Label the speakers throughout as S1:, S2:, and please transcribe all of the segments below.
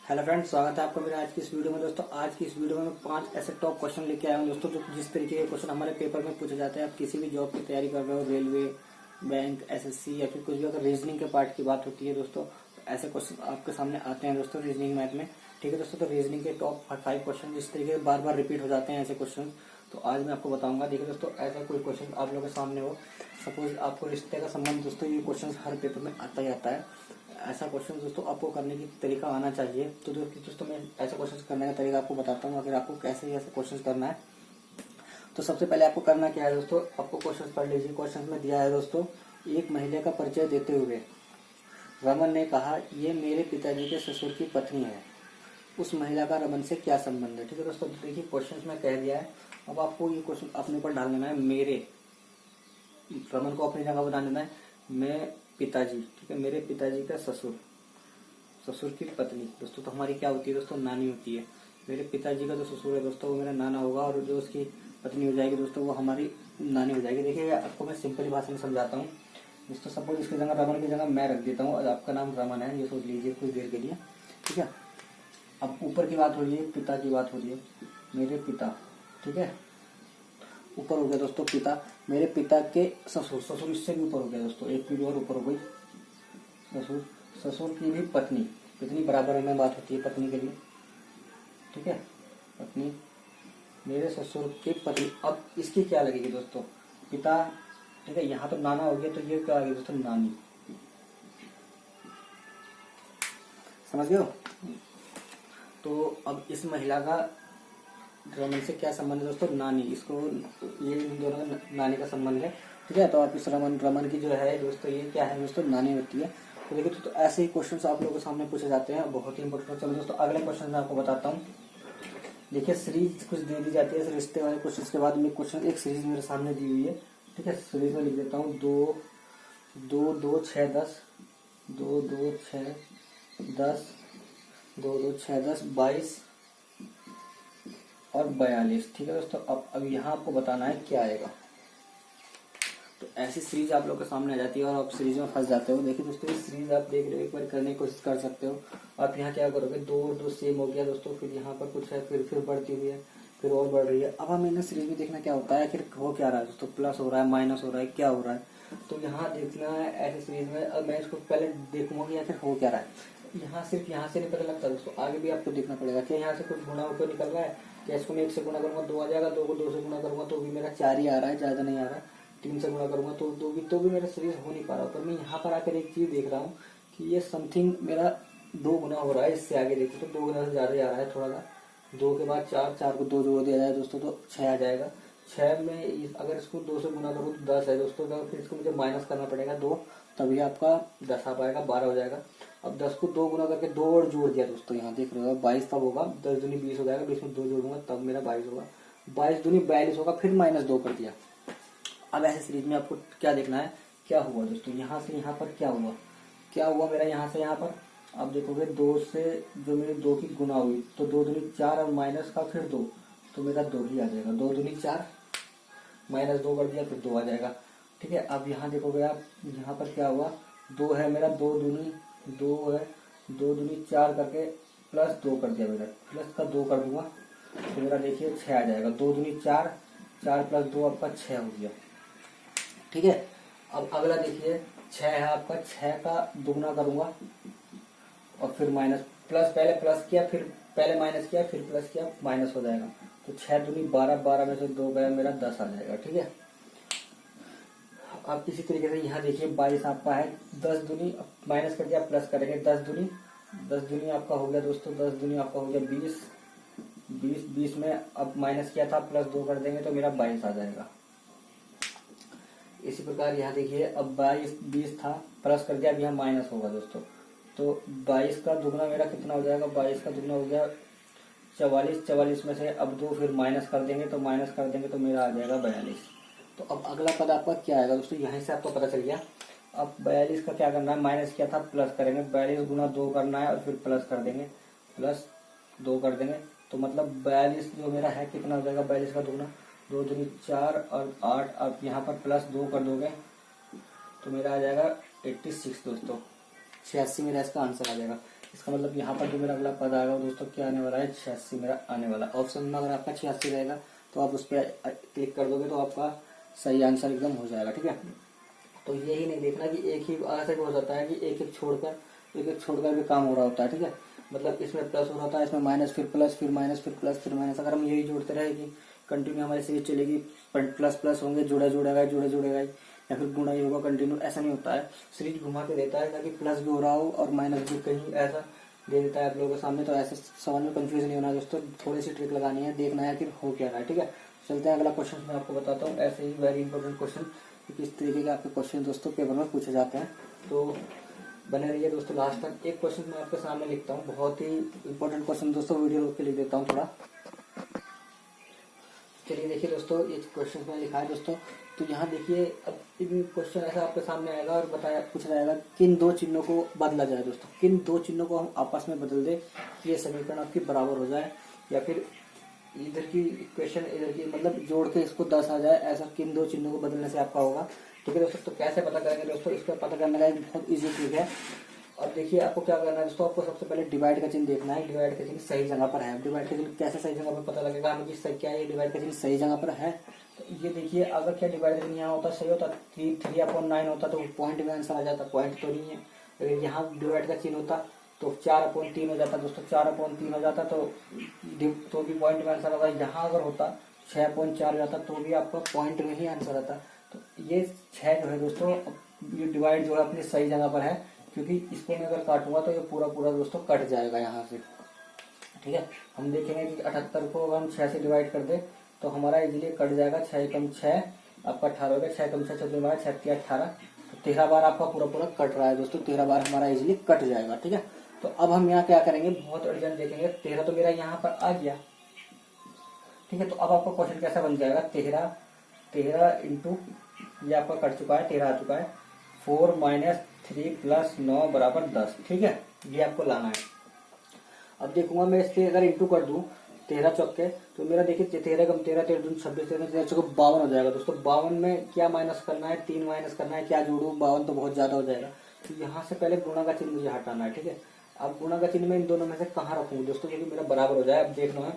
S1: Hello friends, स्वागत है आपका मेरे आज की इस वीडियो में। दोस्तों आज की इस वीडियो में मैं 5 ऐसे टॉप क्वेश्चन लेके आया हूँ दोस्तों, जो जिस तरीके के क्वेश्चन हमारे पेपर में पूछे जाते हैं। आप किसी भी जॉब की तैयारी कर रहे हो, रेलवे, बैंक, एसएससी या फिर कुछ भी, अगर रीजनिंग के पार्ट की बात होती है दोस्तों, तो ऐसे क्वेश्चन आपके सामने आते हैं दोस्तों रीजनिंग मैथ में। ठीक है दोस्तों, तो रीजनिंग के टॉप 5 क्वेश्चन जिस तरीके बार बार रिपीट हो जाते हैं ऐसे क्वेश्चन, तो आज मैं आपको बताऊंगा। देखिए दोस्तों, ऐसा कोई क्वेश्चन आप लोगों के सामने हो, सपोज आपको रिश्ते का संबंध, दोस्तों ये क्वेश्चन हर पेपर में आता ही आता है। ऐसा क्वेश्चन दोस्तों आपको करने की तरीका आना चाहिए। तो दोस्तों मैं ऐसा क्वेश्चन करने का तरीका आपको बताता हूँ। अगर आपको कैसे ही ऐसा क्वेश्चन करना है, तो सबसे पहले आपको करना क्या है दोस्तों, आपको क्वेश्चन पढ़ लीजिए। क्वेश्चन में दिया है दोस्तों, एक महिला का परिचय देते हुए रमन ने कहा, ये मेरे पिताजी के ससुर की पत्नी है। उस महिला का रमन से क्या संबंध है। ठीक है दोस्तों, देखिए क्वेश्चन में कह दिया है। अब आपको ये क्वेश्चन अपने ऊपर डाल देना है। मेरे रमन को अपनी जगह बता देना है, मैं पिताजी, ठीक है, मेरे पिताजी का ससुर, ससुर की पत्नी दोस्तों, तो हमारी क्या होती है दोस्तों, नानी होती है। मेरे पिताजी का जो ससुर है दोस्तों, वो मेरा नाना होगा, और जो उसकी पत्नी हो जाएगी दोस्तों, वो हमारी नानी हो जाएगी। देखिए आपको मैं सिंपली भाषा में समझाता हूँ दोस्तों। सपोज इसकी जगह रमन की जगह मैं रख देता हूँ, और आपका नाम रमन है, ये सोच लीजिए कुछ देर के लिए। ठीक है, अब ऊपर की बात हो रही है, पिता की बात हो रही है, मेरे पिता, ठीक है, ऊपर हो गया दोस्तों पिता, मेरे पिता के ससुर, ससुर इससे भी ऊपर हो गया दोस्तों, एक पीढ़ी और ऊपर हो गई, ससुर, ससुर की भी पत्नी, पत्नी बराबर में बात होती है पत्नी के लिए, ठीक है, पत्नी, मेरे ससुर की पत्नी। अब इसकी क्या लगेगी दोस्तों, पिता, ठीक है, यहाँ तो नाना हो गया, तो ये क्या आ गया दोस्तों, नानी। समझ गए हो। तो अब इस महिला का रमन से क्या संबंध है दोस्तों, नानी, इसको ये इन दोनों का नानी का संबंध है। ठीक है, तो आप इस रमन की जो है दोस्तों, ये क्या है दोस्तों, नानी होती है। तो देखिए तो ऐसे ही क्वेश्चन आप लोगों के सामने पूछे जाते हैं, बहुत ही इंपॉर्टेंट। चलो दोस्तों अगले क्वेश्चन मैं आपको बताता हूँ। देखिए सीरीज कुछ दे दी जाती है रिश्ते वाले क्वेश्चन के बाद में, क्वेश्चन एक सीरीज मेरे सामने दी हुई है। ठीक है, सीरीज में लिख देता हूँ, 2 2 2 6 10, 2 2 6 10, 2 2 6 10 22 और 42। ठीक है दोस्तों, अब यहाँ आपको बताना है क्या आएगा। तो ऐसी सीरीज आप लोग के सामने आ जाती है और आप सीरीज में फंस जाते हो। देखिए दोस्तों, ये सीरीज आप देख रहे हो, एक बार करने की कोशिश कर सकते हो। आप यहाँ क्या करोगे, 2 और 2 सेम हो गया दोस्तों, फिर यहाँ पर कुछ है, फिर बढ़ती हुई है, फिर और बढ़ रही है। अब हमें ना सीरीज में देखना क्या होता है, आखिर हो क्या रहा है दोस्तों, प्लस हो रहा है, माइनस हो रहा है, क्या हो रहा है। तो यहाँ देखना है ऐसी सीरीज में। अब मैं इसको पहले देखूंगा कि आखिर हो क्या रहा है। यहाँ सिर्फ यहाँ से नहीं पता लगता दोस्तों, आगे भी आपको देखना पड़ेगा कि यहाँ से कुछ गुना होकर निकल रहा है, क्या इसको मैं 1 से गुना करूंगा 2 आ जाएगा, 2 को 2 से गुना करूंगा तो भी मेरा 4 ही आ रहा है, ज्यादा नहीं आ रहा है। 3 से गुणा करूंगा तो तो भी मेरा सीरीज हो नहीं पा रहा। पर मैं यहाँ पर आकर एक चीज देख रहा हूँ कि ये समथिंग मेरा 2 गुना हो रहा है, इससे आगे देखो तो 2 गुना से ज्यादा ही आ रहा है थोड़ा सा। 2 के बाद 4, 4 को 2 जोड़ दिया जाए दोस्तों तो 6 आ जाएगा। 6 में अगर इसको 2 से गुना करूँ तो 10 है दोस्तों, तो फिर इसको मुझे माइनस करना पड़ेगा 2, तभी आपका 10 आ पाएगा, 12 हो जाएगा। अब 10 को 2 गुना करके 2 और जोड़ दिया दोस्तों, यहाँ देख रहे हो 22 तब होगा, 10 दूनी 20 हो जाएगा, 20 में 2 जोड़ूंगा तब मेरा 22 होगा, 22 दूनी 42 होगा, फिर -2 कर दिया। अब ऐसे सीरीज में आपको क्या देखना है, क्या हुआ दोस्तों, यहाँ से यहाँ पर क्या हुआ, क्या हुआ मेरा यहाँ से यहाँ पर। अब देखोगे 2 से जो मेरी 2 की गुना हुई, तो 2 दूनी 4 और माइनस का फिर 2, तो मेरा 2 ही आ जाएगा। 2 दूनी 4, -2 कर दिया, फिर 2 आ जाएगा। ठीक है, अब यहाँ देखोगे आप, यहाँ पर क्या हुआ, 2 है मेरा, 2 दूनी 2 है, 2 दूनी 4 करके +2 कर दिया मेरा, प्लस का 2 कर दूंगा तो मेरा देखिए 6 आ जाएगा। 2 दूनी 4, 4 + 2 आपका 6 हो गया। ठीक है, अब अगला देखिए 6 है आपका, 6 का दुगना करूंगा और फिर माइनस, प्लस पहले प्लस किया, फिर पहले माइनस किया, फिर प्लस किया, माइनस हो जाएगा। तो 6 दूनी 12, 12 में से 2 गया मेरा 10 आ जाएगा। ठीक है, अब इसी तरीके से यहाँ देखिए 22 आपका है, 10 दूनी माइनस कर दिया, प्लस करेंगे, 10 दूनी आपका हो गया दोस्तों, 10 दूनी आपका हो गया 20, 20 में अब माइनस किया था, +2 कर देंगे तो मेरा 22 आ जाएगा। इसी प्रकार यहाँ देखिए, अब 20 था, प्लस कर दिया, अब यहाँ माइनस होगा दोस्तों, तो 22 का दुगना मेरा कितना हो जाएगा, 22 का दुगना हो गया 44, 44 में से अब 2 फिर माइनस कर देंगे, तो मेरा आ जाएगा 42। तो अब अगला पद आपका क्या आएगा दोस्तों, यहीं से आपको पता चल गया। अब 42 का क्या करना है, माइनस किया था, प्लस करेंगे, 42 गुना 2 करना है और फिर प्लस कर देंगे, +2 कर देंगे, तो मतलब 42 जो मेरा है कितना हो जाएगा, 42 का दुगना 2 दूनी 4 और 8, अब यहाँ पर +2 कर दोगे तो मेरा आ जाएगा 86 दोस्तों, 86 मेरा इसका आंसर आ जाएगा। इसका मतलब यहाँ पर जो मेरा अगला पद आएगा दोस्तों क्या आने वाला है, 86 मेरा आने वाला। ऑप्शन में अगर आपका 86 रहेगा तो आप उस पर क्लिक कर दोगे तो आपका सही आंसर एकदम हो जाएगा। ठीक है, तो यही नहीं देखना कि एक ही ऐसा हो जाता है कि एक एक छोड़कर भी काम हो रहा होता है। ठीक है, मतलब इसमें प्लस हो रहा था, इसमें माइनस, फिर प्लस, फिर माइनस, फिर प्लस, फिर माइनस। अगर हम यही जोड़ते रहे कि कंटिन्यू हमारी सीरीज चलेगी, प्लस प्लस होंगे, जुड़ेगा, या फिर गुणा ही होगा कंटिन्यू, ऐसा नहीं होता है। सीरीज घुमा के देता है ताकि प्लस भी हो रहा हो और माइनस भी कहीं ऐसा दे देता है आप लोगों के सामने। तो ऐसे सवाल में कंफ्यूज नहीं होना दोस्तों, थोड़ी सी ट्रिक लगानी है, देखना है कि हो क्या रहा है। ठीक है, चलते हैं अगला क्वेश्चन मैं आपको बताता हूँ। ऐसे ही वेरी इंपॉर्टेंट क्वेश्चन, किस तरीके के आपके क्वेश्चन दोस्तों पेपर में पूछे जाते हैं, तो बने रहिए दोस्तों लास्ट तक। एक क्वेश्चन मैं आपके सामने लिखता हूँ, बहुत ही इंपॉर्टेंट क्वेश्चन दोस्तों, वीडियो रोक के लिख देता हूँ थोड़ा। चलिए देखिए दोस्तों, ये क्वेश्चन में लिखा है दोस्तों, तो यहाँ देखिए अब इन क्वेश्चन ऐसा आपके सामने आएगा और पूछा जाएगा किन दो चिन्हों को बदला जाए दोस्तों, किन दो चिन्हों को हम आपस में बदल दे कि ये समीकरण आपकी बराबर हो जाए, या फिर इधर की इक्वेशन इधर की मतलब जोड़ के इसको 10 आ जाए, ऐसा किन दो चिन्हों को बदलने से आपका होगा। ठीक है दोस्तों, तो कैसे पता करेंगे दोस्तों, इसका पता करने का एक बहुत ईजी ट्रिक है। अब देखिए आपको क्या करना है दोस्तों, आपको सबसे पहले डिवाइड का चिन्ह देखना है, डिवाइड का चिन्ह सही जगह पर है। डिवाइड का चिन्ह कैसे सही जगह पर पता लगेगा हमें कि क्या ये डिवाइड का चिन्ह सही जगह पर है। तो ये देखिए, अगर क्या डिवाइड का चिन्ह यहाँ होता सही होता, 3/9 होता तो पॉइंट में आंसर आ जाता, पॉइंट तो नहीं है। अगर यहाँ डिवाइड का चिन्ह होता तो 4/3 हो जाता दोस्तों, 4/3 हो जाता तो भी पॉइंट में आंसर आता। यहाँ अगर होता 6/4 जाता तो भी आपका पॉइंट में ही आंसर आता। तो ये 6 जो है दोस्तों, ये डिवाइड जो है अपनी सही जगह पर है, क्योंकि इसको मैं अगर काटूंगा तो ये पूरा दोस्तों कट जाएगा यहाँ से। ठीक है, हम देखेंगे कि 78 को अगर हम 6 से डिवाइड कर दे तो हमारा इजीली कट जाएगा। 6 कम 6 आपका 18 होगा, 6 कम 6 14 6 3 18, तो 13 बार आपका पूरा कट रहा है दोस्तों, 13 बार हमारा इजीली कट जाएगा। ठीक है, तो अब हम यहाँ क्या करेंगे, बहुत अर्जेंट देखेंगे। 13 तो मेरा यहाँ पर आ गया। ठीक है, तो अब आपका क्वेश्चन कैसा बन जाएगा, 13 इंटू ये आपका कट चुका है, 13 आ चुका है, 4 - 3 + 9 = 10। ठीक है, ये आपको लाना है। अब देखूंगा मैं इससे अगर इंटू कर दूं 13 चौके, तो मेरा देखिए 13 कम 13 13 दूनी 26, 13 चौके 52 हो जाएगा दोस्तों। 52 में क्या माइनस करना है, 3 माइनस करना है, क्या जोड़ू, 52 तो बहुत ज्यादा हो जाएगा। तो यहाँ से पहले गुणा का चिन्ह मुझे हटाना है। ठीक है, अब गुणा का चिन्ह में इन दोनों में से कहाँ रखूंगी दोस्तों, क्योंकि मेरा बराबर हो जाए। अब देखना है,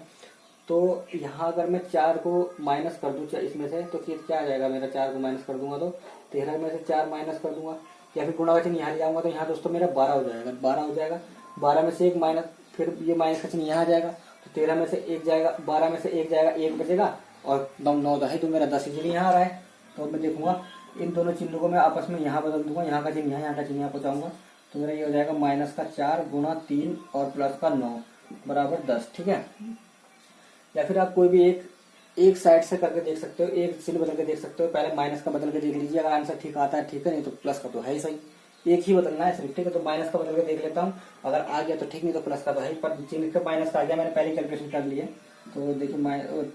S1: तो यहाँ अगर मैं 4 को माइनस कर दूं इसमें से, तो फिर क्या आ जाएगा मेरा, 4 को माइनस कर दूंगा तो 13 में से 4 माइनस कर दूंगा, या फिर गुणा का चिन्ह यहाँ ले जाऊंगा तो यहाँ दोस्तों मेरा 12 हो जाएगा। 12 हो जाएगा, 12 में से 1 माइनस, फिर ये माइनस का चिन्ह यहाँ आ जाएगा, तो 13 में से 1 जाएगा, 12 में से 1 जाएगा, 1 बचेगा, और 9 10 तो मेरा 10 इजीली यहाँ आ रहा है। तो मैं देखूंगा इन दोनों चिन्हों को मैं आपस में यहाँ बदल दूंगा, यहाँ का चिन्ह यहाँ का चिन्ह यहाँ पहुंचाऊंगा, तो मेरा ये हो जाएगा -4 × 3 और +9 = 10। ठीक है, या फिर आप कोई भी एक साइड से करके देख सकते हो, एक चिन्ह बदल के देख सकते हो। पहले माइनस का बदल के देख लीजिए, अगर आंसर ठीक आता है ठीक है, नहीं तो प्लस का तो है ही सही, एक ही बदलना है सिर्फ। ठीक है, तो माइनस का बदल के देख लेता हूँ, अगर आ गया तो ठीक, नहीं तो प्लस का तो है ही। पर चिन्ह का माइनस का आ गया, मैंने पहले कैलकुलेशन कर लिए। तो देखिए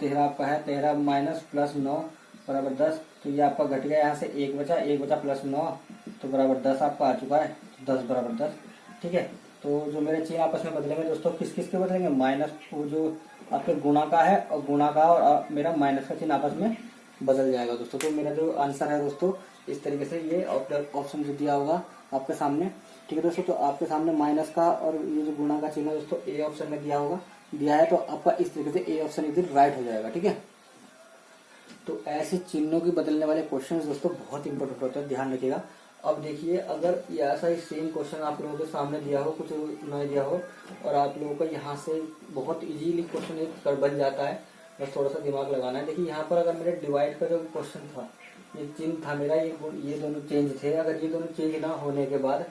S1: 13 आपका है, 13 - +9 = 10, तो ये आपका घट गया, यहाँ से 1 बचा, 1 बचा +9 तो बराबर 10 आपका आ चुका है, 10 = 10। ठीक है, तो जो मेरे चिन्ह आपस में बदलेंगे दोस्तों, किस किस के बदलेंगे, माइनस वो जो आपके गुणा का है और गुणा का और मेरा माइनस का चिन्ह आपस में बदल जाएगा दोस्तों। तो मेरा जो आंसर है दोस्तों, इस तरीके से ये ऑप्शन जो दिया होगा आपके सामने। ठीक है दोस्तों, तो आपके सामने माइनस का और ये जो गुणा का चिन्ह है दोस्तों, ए ऑप्शन में दिया है, तो आपका इस तरीके से ए ऑप्शन इधर राइट हो जाएगा। ठीक है, तो ऐसे चिन्हों की बदलने वाले क्वेश्चन दोस्तों बहुत इंपॉर्टेंट होते हैं, ध्यान रखिएगा। अब देखिए, अगर ये ऐसा ही सेम क्वेश्चन आप लोगों के सामने दिया हो, कुछ नहीं दिया हो, और आप लोगों को यहाँ से बहुत इजीली क्वेश्चन एक बन जाता है, बस थोड़ा सा दिमाग लगाना है। देखिए यहाँ पर अगर मेरे डिवाइड का जो क्वेश्चन था, ये चिन्ह था मेरा, ये दोनों चेंज थे। अगर ये दोनों चेंज ना होने के बाद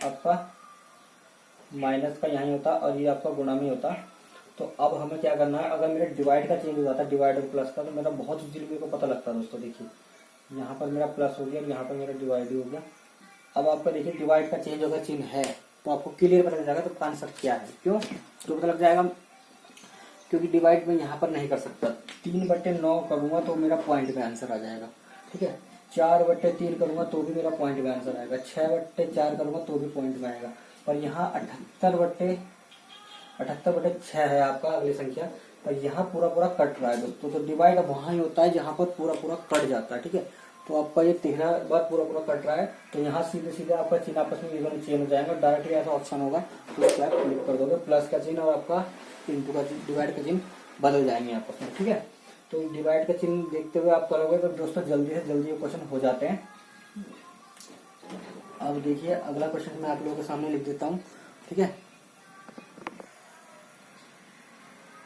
S1: आपका माइनस का यहाँ होता और ये आपका गुणा में होता, तो अब हमें क्या करना है, अगर मेरा डिवाइड का चेंज हो जाता, डिवाइड और प्लस का, तो मेरा बहुत इजीली मेरे को पता लगता है दोस्तों। देखिए यहाँ पर मेरा प्लस हो गया, यहाँ पर मेरा डिवाइड हो गया। अब आपका देखिए डिवाइड का चेंज होगा चिन्ह है, तो आपको क्लियर पता लग जाएगा तो आंसर क्या है। क्यों पता लग जाएगा, क्योंकि डिवाइड में यहाँ पर नहीं कर सकता। 3/9 करूंगा तो मेरा पॉइंट में आंसर आ जाएगा। ठीक है, 4/3 करूंगा तो भी मेरा पॉइंट में आंसर आएगा, 6/4 करूंगा तो भी पॉइंट में आएगा। पर यहाँ 78/6 है आपका अगली संख्या, पर यहाँ पूरा कट रहा है दोस्तों। तो डिवाइड वहां ही होता है जहां पर पूरा कट जाता है। ठीक है, तो आपका ये तिहरा बार पूरा पूरा कट रहा है, तो यहाँ सीधे सीधे आपका चिन्ह आपस में ये दोनों चेंज हो जाएगा। डायरेक्टली ऐसा ऑप्शन होगा तो इस पर आप क्लिक कर दोगे, प्लस का चिन्ह और आपका इंटू का डिवाइड का चिन्ह बदल जाएंगे आपस में, ठीक है। तो डिवाइड का चिन्ह देखते हुए आप करोगे तो दोस्तों जल्दी से जल्दी ये क्वेश्चन हो जाते हैं। अब देखिए अगला क्वेश्चन मैं आप लोगों के सामने लिख देता हूँ, ठीक है।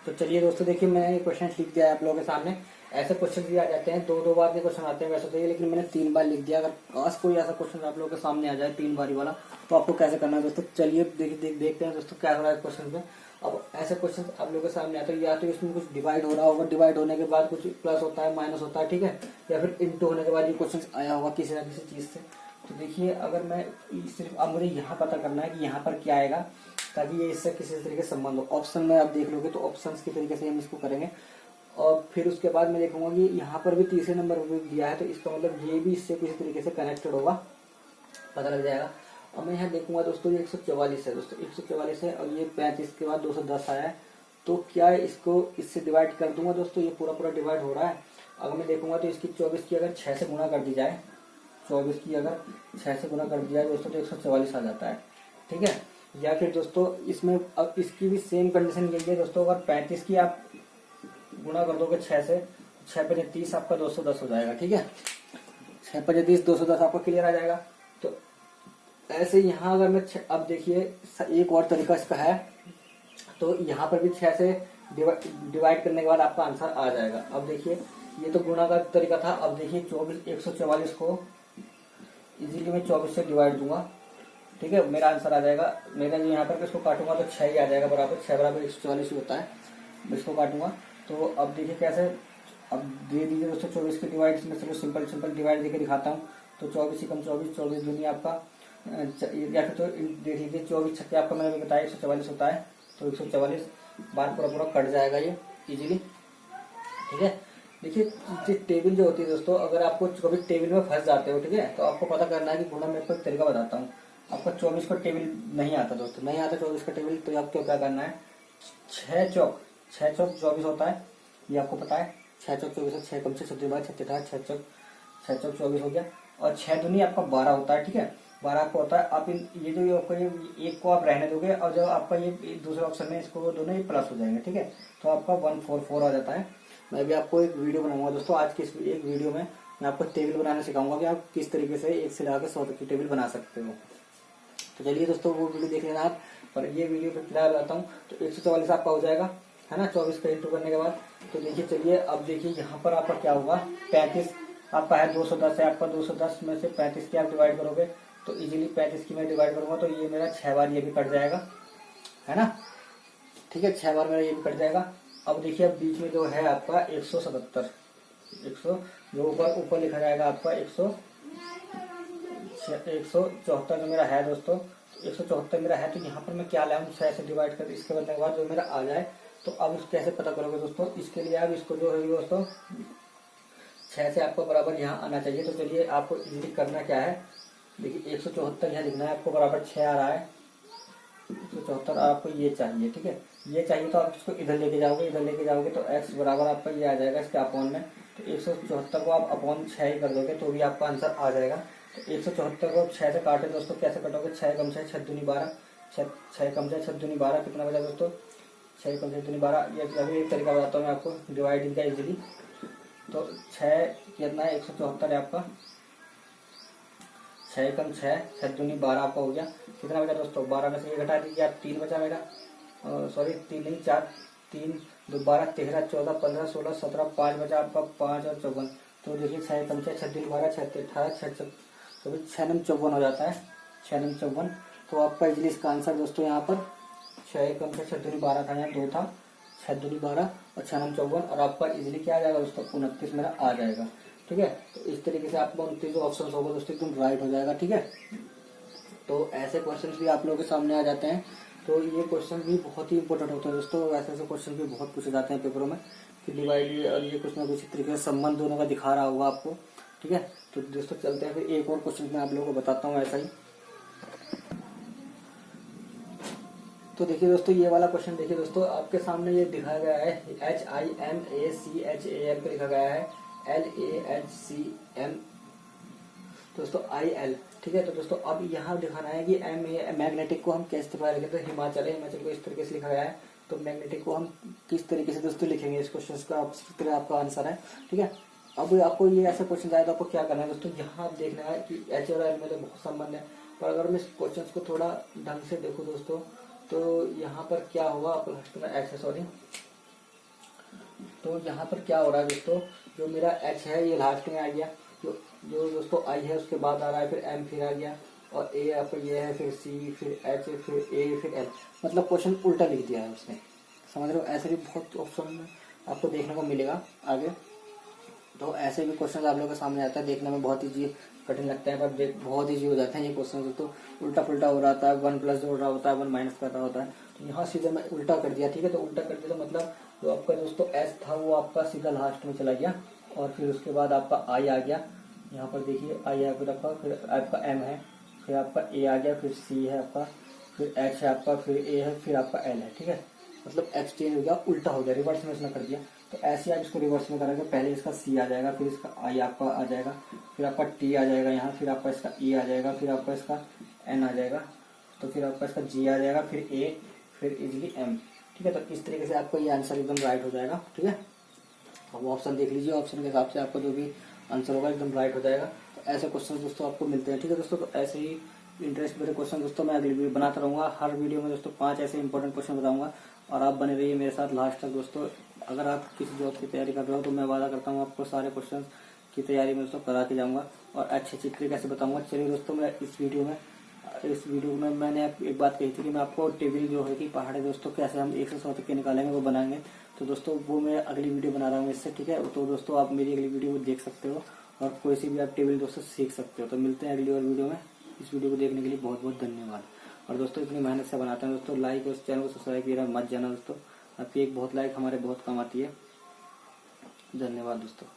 S1: तो चलिए दोस्तों देखिए मैंने ये क्वेश्चन लिख दिया है आप लोगों के सामने। ऐसे क्वेश्चन भी आ जाते हैं, दो बार के क्वेश्चन आते हैं वैसे तो ये, लेकिन मैंने 3 बार लिख दिया। अगर काश कोई ऐसा क्वेश्चन आप लोगों के सामने आ जाए 3 बारी वाला, तो आपको कैसे करना है दोस्तों, चलिए देखते हैं दोस्तों क्या हो रहा है क्वेश्चन में। अब ऐसे क्वेश्चन आप लोगों के सामने आते हैं, या तो इसमें कुछ डिवाइड हो रहा होगा, डिवाइड होने के बाद कुछ प्लस होता है माइनस होता है, ठीक है, या फिर इंटू होने के बाद ये क्वेश्चन आया होगा किसी न किसी चीज से। तो देखिए अगर मैं सिर्फ अब मुझे यहाँ पता करना है कि यहाँ पर क्या आएगा, ताकि ये इससे किसी तरीके से संबंध हो। ऑप्शन में आप देख लोगे तो ऑप्शन के तरीके से हम इसको करेंगे, और फिर उसके बाद मैं देखूंगा कि यहाँ पर भी तीसरे नंबर पर दिया है, तो इसका मतलब ये भी इससे किसी तरीके से कनेक्टेड होगा, पता लग जाएगा। अब मैं यहाँ देखूंगा दोस्तों ये 144 है दोस्तों, 144 है, और ये 35 के बाद 210 आया है, तो क्या इसको इससे डिवाइड कर दूंगा दोस्तों, ये पूरा पूरा डिवाइड हो रहा है। अगर मैं देखूंगा तो इसकी 24 की अगर 6 से गुणा कर दी जाए, 24 की अगर 6 से गुणा कर दिया जाए दोस्तों तो 144 आ जाता है, ठीक है। या फिर दोस्तों इसमें अब इसकी भी सेम कंडीशन यही है दोस्तों, अगर 35 की आप गुणा कर दोगे 6 से, 6 × 30 आपका 210 हो जाएगा, ठीक है। 6 × 30 210 आपका क्लियर आ जाएगा। तो ऐसे यहाँ अगर मैं अब देखिए एक और तरीका इसका है, तो यहाँ पर भी 6 से डिवाइड करने के बाद आपका आंसर आ जाएगा। अब देखिए ये तो गुणा का तरीका था, अब देखिए 144 को इजीली मैं 24 से डिवाइड दूंगा, ठीक है, मेरा आंसर आ जाएगा। मेरा जो यहाँ पर इसको काटूंगा तो 6 ही आ जाएगा, बराबर 6 बराबर 144 ही होता है। इसको काटूंगा तो अब देखिए कैसे, अब दे दीजिए दोस्तों 24 के डिवाइड में, चलो सिंपल डिवाइड देके दिखाता हूँ। तो 24 × 24, 24 दूनी आपका, या फिर तो देख लीजिए 24 छक्के आपका मैंने बताया 144 होता है, तो 144 बार पूरा पूरा कट जाएगा ये इजीली, ठीक है। देखिए टेबल जो होती है दोस्तों, अगर आपको कभी टेबल में फंस जाते हो, ठीक है, तो आपको पता करना है कि गुणा में एक तरीका बताता हूँ। आपको 24 का टेबल नहीं आता दोस्तों, नहीं आता 24 का टेबल, तो आपको क्या करना है, 6 चौक 24 होता है, ये आपको पता है, 6 चौक 24, 6 कम से 36 बार 36, 6 चौक 24 हो गया, और 6 दूनी आपका 12 होता है, ठीक है, 12 आपको होता है। आप ये जो आपका ये एक को आप रहने दोगे, और जब आपका ये दूसरे ऑप्शन में इसको दोनों ही प्लस हो जाएंगे, ठीक है, तो आपका 144 आ जाता है। मैं भी आपको एक वीडियो बनाऊंगा दोस्तों, आज की इस एक वीडियो में मैं आपको टेबल बनाना सिखाऊंगा कि आप किस तरीके से 1 से लाकर 100 तक की टेबल बना सकते हो। तो चलिए दोस्तों वो वीडियो देख लेना आप, और ये वीडियो फिर फिलहाल आता हूँ। तो 144 आपका हो जाएगा, है ना, 24 का इंटू करने के बाद। तो देखिए चलिए अब देखिए यहाँ पर आपका क्या होगा, 35 आपका है, 210 है आपका, 210 में से 35 की आप डिवाइड करोगे तो इजीली 35 की मैं डिवाइड करूंगा तो ये मेरा 6 बार ये भी कट जाएगा, है ना, ठीक है, 6 बार मेरा ये भी कट जाएगा। अब देखिए अब बीच में जो है आपका 177, 100 जो ऊपर लिखा जाएगा आपका 174 जो मेरा है दोस्तों, 174 मेरा है। तो यहाँ पर मैं क्या लाऊं, 6 से डिवाइड कर इसके बनने के बाद जो मेरा आ जाए, तो अब इसको कैसे पता करोगे दोस्तों, इसके लिए आप इसको जो है दोस्तों 6 से आपको बराबर यहाँ आना चाहिए। तो चलिए आपको इजीली करना क्या है, देखिए 174 यहाँ लिखना है आपको, बराबर 6 आ रहा है, 174 आपको ये चाहिए, ठीक है, ये चाहिए तो आप इसको इधर लेके जाओगे, इधर लेके जाओगे तो x बराबर आपका ये आ जाएगा इसके अपॉन में। तो 174 को आप अपॉन 6 ही कर दोगे तो भी आपका आंसर आ जाएगा। तो 174 को 6 से काटे दोस्तों, कैसे कटोगे, 6 कम 6 6 दूनी 12, 6 कम 6 6 दूनी 12, कितना बचा दोस्तों, 6 कम 6 दूनी 12। ये अभी एक तरीका बताता हूँ मैं आपको डिवाइडिंग का इजीली। तो 6 कितना है, 174 है आपका, 6 कम 6 6 दूनी 12 आपका हो गया। कितना बचा दोस्तों, 12 में से ये घटा दीजिए आप, 3 बचा मेरा, सॉरी 3 नहीं 4, 3 2 12 13 14 15 16 17, 5 बचा आपका, 5 और 54। तो देखिए 6 कम 6 6 दूनी 12, 6 18 6 6 नम 54 हो जाता है, 6 नम 54। तो आपका इजीली इसका आंसर दोस्तों यहाँ पर 6 कम 6 6 दूनी 12 था, यहाँ 2 था, 6 दूनी 12 और 6 नम 54, और आपका इजीली क्या आ जाएगा दोस्तों, 29 मेरा आ जाएगा, ठीक है। तो इस तरीके से आपका 29 जो ऑप्शन होगा दोस्तों एकदम राइट हो जाएगा, ठीक है। तो ऐसे क्वेश्चन भी आप लोगों के सामने आ जाते हैं। तो ये क्वेश्चन भी बहुत ही इंपॉर्टेंट होते हैं दोस्तों, ऐसे ऐसे क्वेश्चन भी बहुत पूछे जाते हैं पेपरों में कि डिवाइड, और ये कुछ ना कुछ तरीके से संबंध दोनों का दिखा रहा होगा आपको, ठीक है। तो दोस्तों चलते हैं फिर एक और क्वेश्चन मैं आप लोगों को बताता हूँ ऐसा ही। तो देखिए दोस्तों ये वाला क्वेश्चन देखिए दोस्तों, आपके सामने ये दिखाया गया है HIMACHAL पे लिखा गया है LAHCM दोस्तों IL, ठीक है। तो दोस्तों अब यहाँ दिखाना है कि मैग्नेटिक को हम कैसे तरीके लिखेंगे। तो हिमाचल है, हिमाचल को इस तरीके से लिखा गया है, तो मैग्नेटिक को हम किस तरीके से दोस्तों लिखेंगे, इस क्वेश्चन का इस तरह आपका आंसर है, ठीक है। अब आपको ये ऐसा क्वेश्चन आया तो आपको क्या करना है दोस्तों, यहाँ आप देखना है कि H और L में तो बहुत संबंध है, पर अगर मैं इस क्वेश्चन को थोड़ा ढंग से देखूँ दोस्तों, तो यहाँ पर क्या होगा, आपको लास्ट में H है, सॉरी। तो यहाँ पर क्या हो रहा है दोस्तों, जो मेरा H है ये लास्ट में आ गया, जो जो दोस्तों I है उसके बाद आ रहा है, फिर M फिर आ गया, और A आपका ये है, फिर C, फिर H, फिर A, फिर L, मतलब क्वेश्चन उल्टा लिख दिया है उसने, समझ रहे हो। ऐसे भी बहुत ऑप्शन आपको देखने को मिलेगा आगे। तो ऐसे भी क्वेश्चन आप लोगों के सामने आता है, देखने में बहुत ही कठिन लगता है, पर बहुत ईजी हो जाते हैं ये क्वेश्चन। तो उल्टा पुल्टा हो रहा था, 1 प्लस जोड़ रहा होता है, 1 माइनस कर रहा होता है, तो यहाँ सीधे मैं उल्टा कर दिया, ठीक है। तो उल्टा कर दिया तो मतलब जो आपका दोस्तों एस था वो आपका सीधा लास्ट में चला गया, और फिर उसके बाद आपका आई आ गया, यहाँ पर देखिए आई आ रखा, फिर आपका एम है, फिर आपका ए आ गया, फिर सी है आपका, फिर एच है आपका, फिर ए है, फिर आपका एल है, ठीक है। मतलब एक्स चेंज हो गया, उल्टा हो गया, रिवर्स में इसने कर दिया। तो ऐसे आप इसको रिवर्स में करेंगे, पहले इसका सी आ जाएगा, फिर इसका आई आपका आ जाएगा, फिर आपका टी आ जाएगा यहाँ, फिर आपका इसका ई आ जाएगा, फिर आपका इसका एन आ जाएगा, तो फिर आपका इसका जी आ जाएगा, फिर ए, फिर इजली एम, ठीक है। तो इस तरीके से आपको ये आंसर एकदम राइट हो जाएगा, ठीक है। अब ऑप्शन देख लीजिए, ऑप्शन के हिसाब से आपको जो भी आंसर होगा एकदम राइट हो जाएगा। तो ऐसे क्वेश्चन दोस्तों आपको मिलते हैं, ठीक है दोस्तों। तो ऐसे ही इंटरेस्ट मेरे क्वेश्चन दोस्तों मैं अगली वीडियो बनाता रहूँगा, हर वीडियो में दोस्तों 5 ऐसे इंपॉर्टेंट क्वेश्चन बताऊंगा, और आप बने रहिए मेरे साथ लास्ट तक दोस्तों। अगर आप किसी जॉब की तैयारी कर रहे हो तो मैं वादा करता हूँ आपको सारे क्वेश्चन की तैयारी में दोस्तों करा के जाऊँगा, और अच्छे चित्र कैसे बताऊँगा। चलिए दोस्तों, मैं इस वीडियो में मैंने एक बात कही थी कि मैं आपको टेबल जो है कि पहाड़े दोस्तों कैसे हम 1 से 100 तक के निकालेंगे वो बनाएंगे, तो दोस्तों वो मैं अगली वीडियो बना रहा हूँ इससे, ठीक है। तो दोस्तों आप मेरी अगली वीडियो को देख सकते हो, और कोई सी भी आप टेबल दोस्तों सीख सकते हो। तो मिलते हैं अगली और वीडियो में। इस वीडियो को देखने के लिए बहुत बहुत धन्यवाद। और दोस्तों इतनी मेहनत से बनाते हैं दोस्तों, लाइक और चैनल को सब्सक्राइब किया मत जाना दोस्तों, आपकी एक बहुत लाइक हमारे बहुत काम आती है। धन्यवाद दोस्तों।